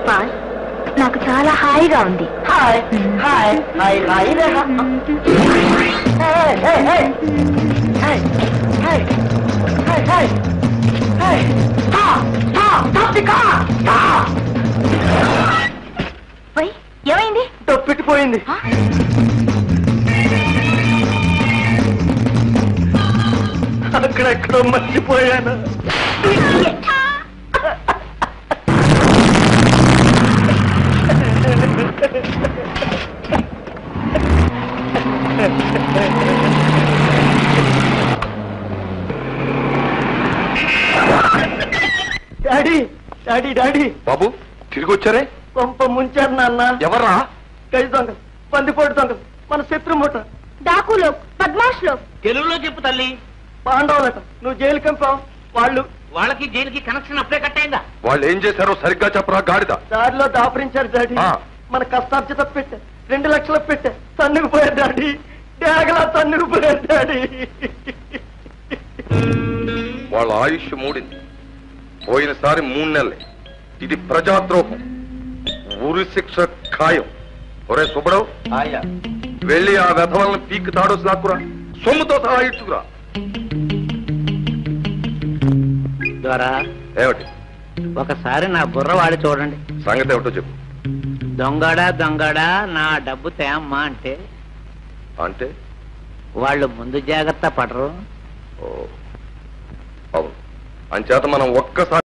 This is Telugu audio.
బాస్ నాకు చాలా హాయిగా ఉంది. హాయ్ హాయ్ హాయ్ హాయ్ రేఖ. ఏమైంది? తప్పిపోయింది. అక్కడెక్కడో మర్చిపోయాను. Daddy daddy daddy. బాబు తిరిగి వచ్చారే? పంప ముంచారు నాన్న. ఎవర్రా? గై దొంగ, బందిపోటు దొంగ, మన శత్రుమూట. డాకులో పద్మాష్లో. తెలుగులో చెప్పు తల్లి. పాండవులట. నువ్వు జైలు కంపావు. వాళ్ళకి జైలుకి కనెక్షన్ అప్పుడే కట్టయిందా? వాళ్ళు ఏం చేశారో సరిగ్గా చెప్పరా గాడిద. దారిలో దాపరించారు డాడీ. మన కష్టార్జిత పెట్టే 2 లక్షలు పెట్టే తన్నుకుపోయారు డాడీ. డాగలా తన్నుకుపోయారు డాడీ. వాళ్ళ ఆయుష్ మూడింది. పోయినసారి 3 నెలలే. ఇది ప్రజాద్రోహం. ఊరి శిక్ష ఖాయం. ఒరే సుబ్బడవు, వెళ్ళి ఆ వెధవలను పీక్ తాడోసి లాక్కురా. సొమ్ముతో సహా ఇచ్చుకురా. ద్వారా ఏమిటి? ఒకసారి నా బుర్ర వాడి చూడండి. సంగతి ఏమిటో చెప్పు. దొంగడా దొంగడా నా డబ్బు తేమ్మా అంటే అంటే వాళ్ళు ముందు జాగ్రత్త పడరు. అవును. అంచేత మనం ఒక్కసారి